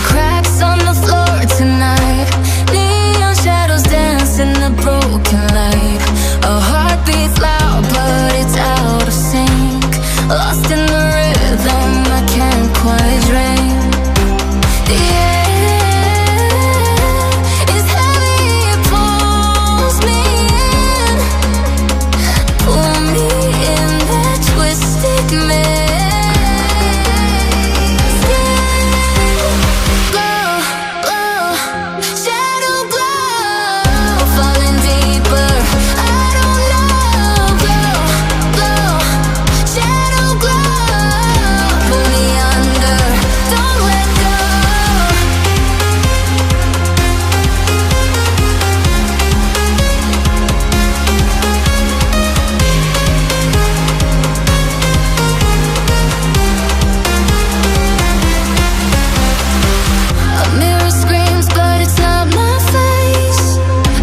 cracks on the floor tonight. Neon shadows dance in the broken light. A heart beats loud but it's out of sync. Lost in the rhythm, I can't quite dream. The air is heavy, it pulls me in. Pull me in that twisted maze.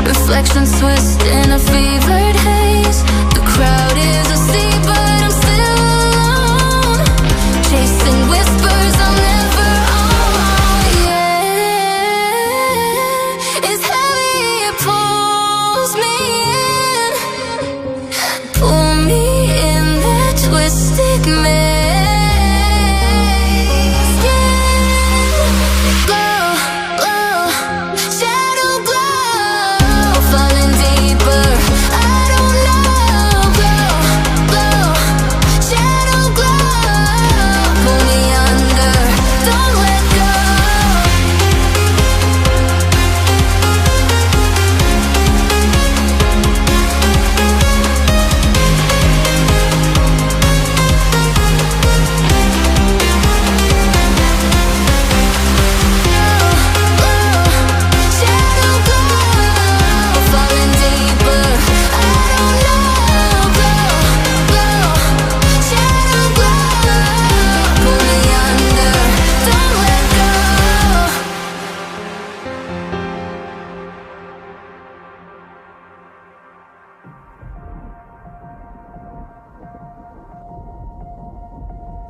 Reflections twist in a fevered haze. The crowd is asleep, but I'm still alone. Chasing whispers I'll never own. Yeah, it's heavy, it pulls me in. Pull me in that twisted maze.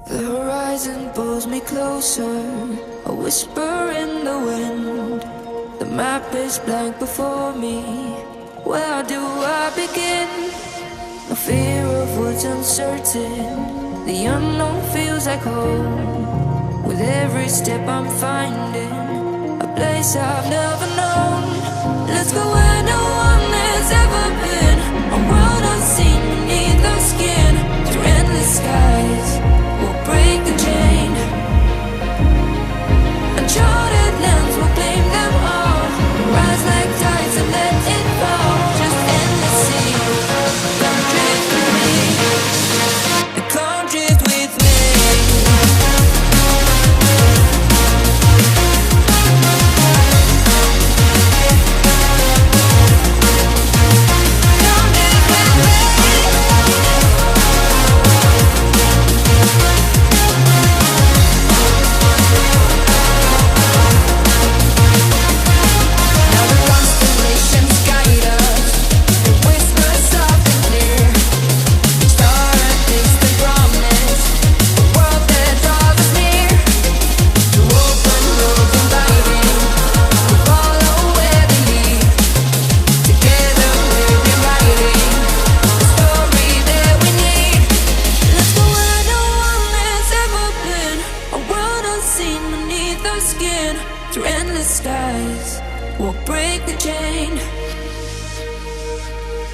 The horizon pulls me closer, a whisper in the wind. The map is blank before me, where do I begin? No fear of what's uncertain, the unknown feels like home. With every step I'm finding a place I've never known. Let's go where no one has ever been, a world unseen beneath our skin. Through endless skies we'll break the chain. Uncharted lands will claim them all. Rise like tides and let it fall. Just endless sea. Come drift with me. Come drift with me.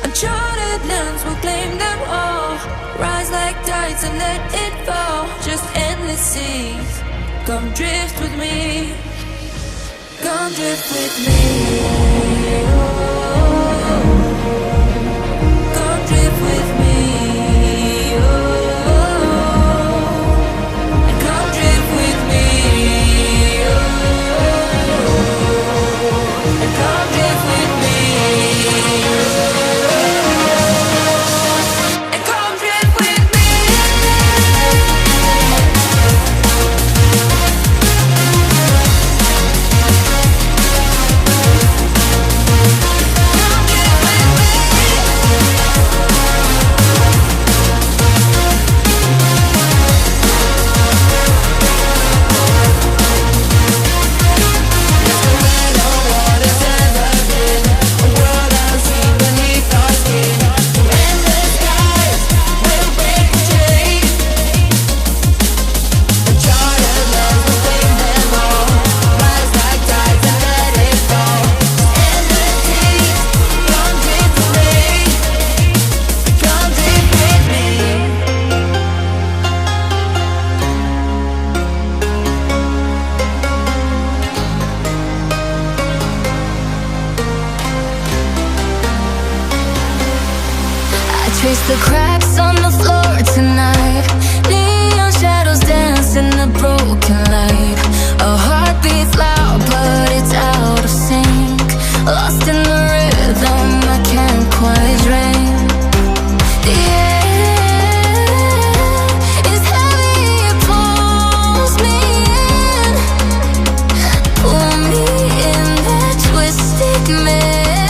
Uncharted lands will claim them all. Rise like tides and let it fall. Just endless seas. Come drift with me. Come drift with me. Come drift with me. And come drift with me. And come drift with me. the cracks on the floor tonight. Neon shadows dance in the broken light. A heart beats loud but it's out of sync. Lost in the rhythm I can't quite drink. The air is heavy, it pulls me in. Pull me in that twisted maze.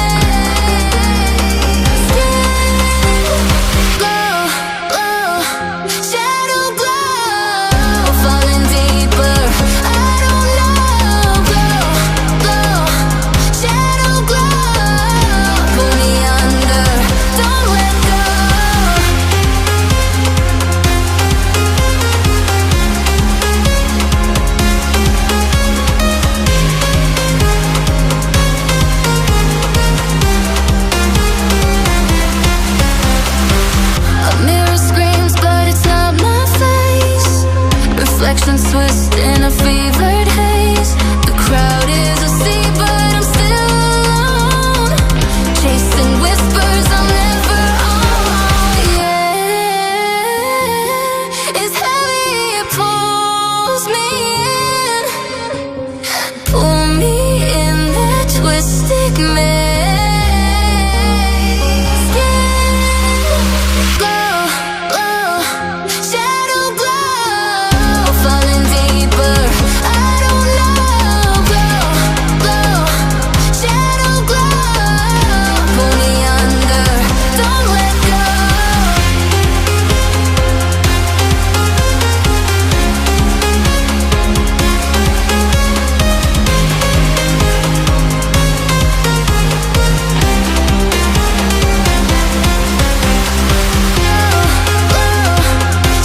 Reflections twist in a fevered haze. The crowd is asleep but I'm still alone, chasing whispers I'll never own. Yeah, it's heavy, it pulls me in. Pull me in that twisted maze. Yeah, glow, glow, shadow glow. Falling deeper, I don't know. Glow, glow, shadow glow. Pull me under, don't let go.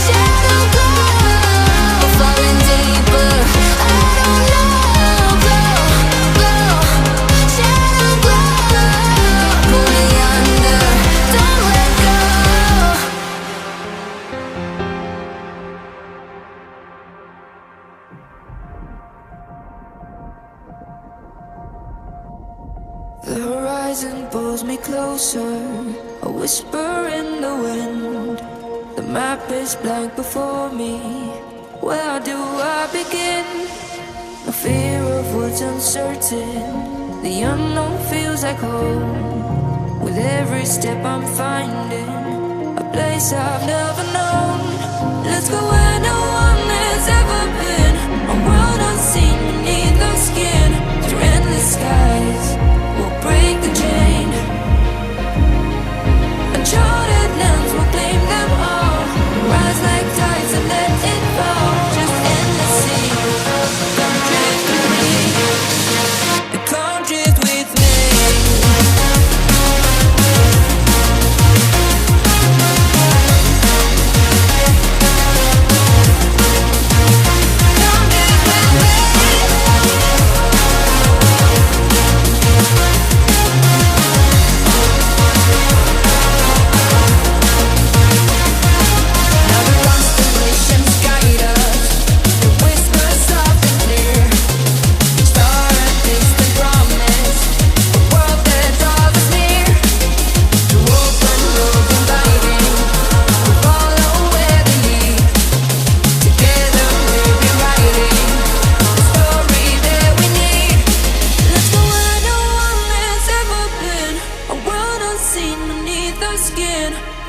Shadow glow, falling deeper, I don't know. Glow, glow, shadow glow. Pull me under, don't let go. The horizon pulls me closer, a whisper in the wind. The map is blank before me. Where do I begin? No fear of what's uncertain. The unknown feels like home. With every step I'm finding a place I've never known. Let's go where no one has ever been. A world unseen beneath the skin. Through endless skies, we'll break the chain. Uncharted lands will claim them all. Rise like tides and let it fall. Just endless sea. Come drift with me. Come drift with me.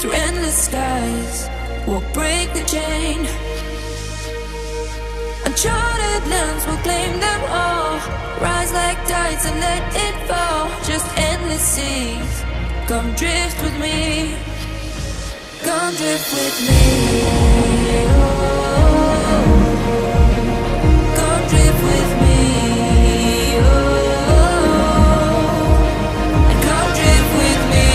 Through endless skies, we'll break the chain. Uncharted lands will claim them all. Rise like tides and let it fall. Just endless seas. Come drift with me. Come drift with me. Oh, come drift with me. Come drift with me.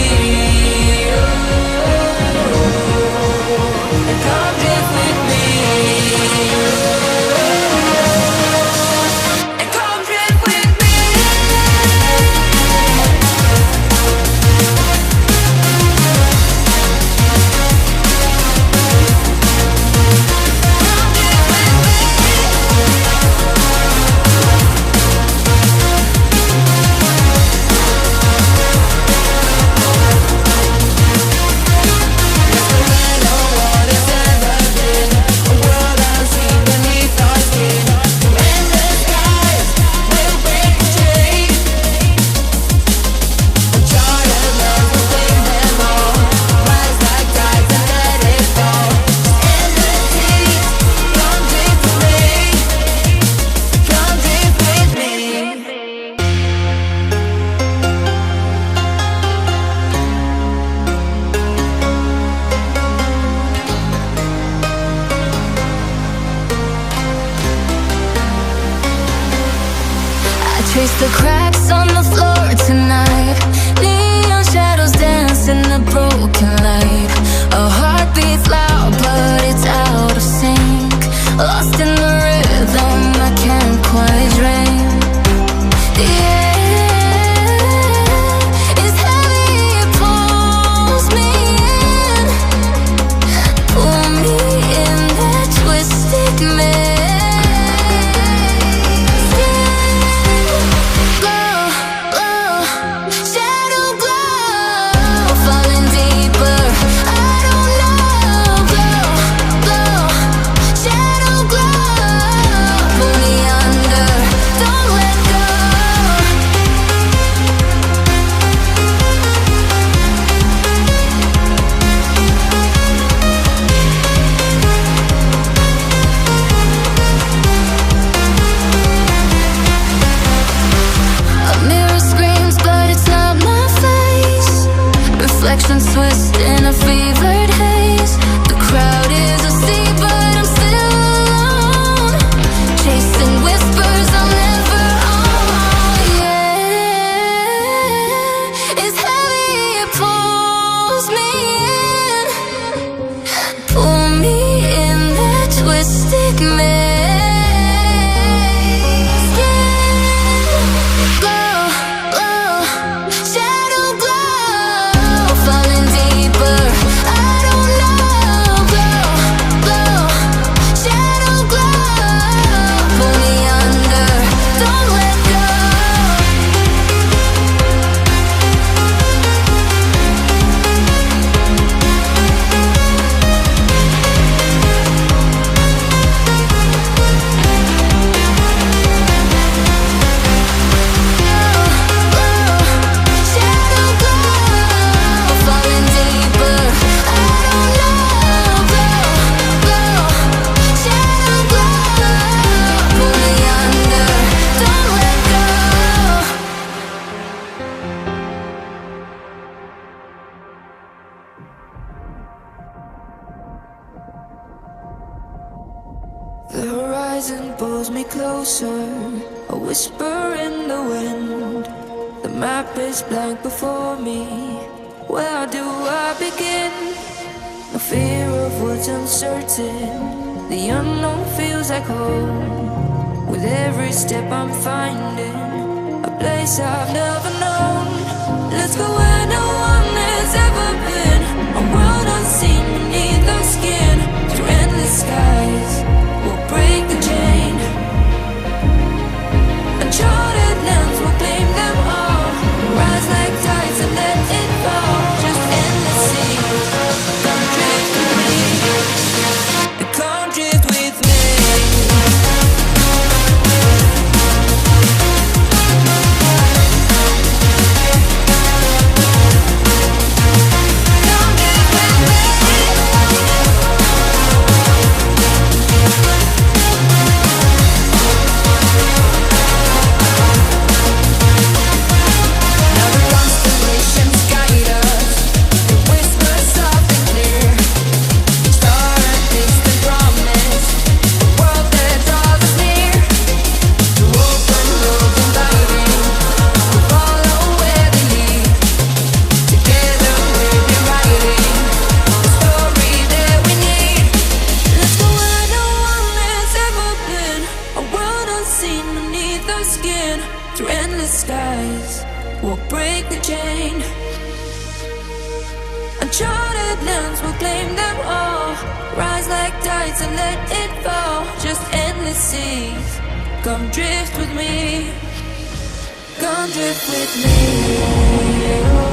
Trace the cracks on the floor tonight. Neon shadows dance in the broken light. Our heart beats loud, but it's out of sync. Lost in the rhythm, I can't quite dream. The air is heavy, it pulls me in. Pull me in that twisted maze. Reflections twist in a fevered haze. The crowd is asleep, but I'm still alone. Chasing whispers I'll never own. Yeah, it's heavy, it pulls me in. Pull me in that twisted maze. Yeah, glow, glow, shadow glow. Falling deeper, I don't know. Glow, glow, shadow glow. Pull me under, don't let go. The horizon pulls me closer, a whisper in the wind. The map is blank before me. Where do I begin? No fear of what's uncertain. The unknown feels like home. With every step I'm finding a place I've never known. Let's go where no one has ever been. A world unseen beneath our skin. Through endless skies we'll break the chain. Uncharted lands will claim them all. Rise like tides and let it fall. Just endless seas. Come drift with me. Come drift with me. Through endless skies, we'll break the chain. Uncharted lands will claim them all. Rise like tides and let it fall. Just endless seas. Come drift with me. Come drift with me.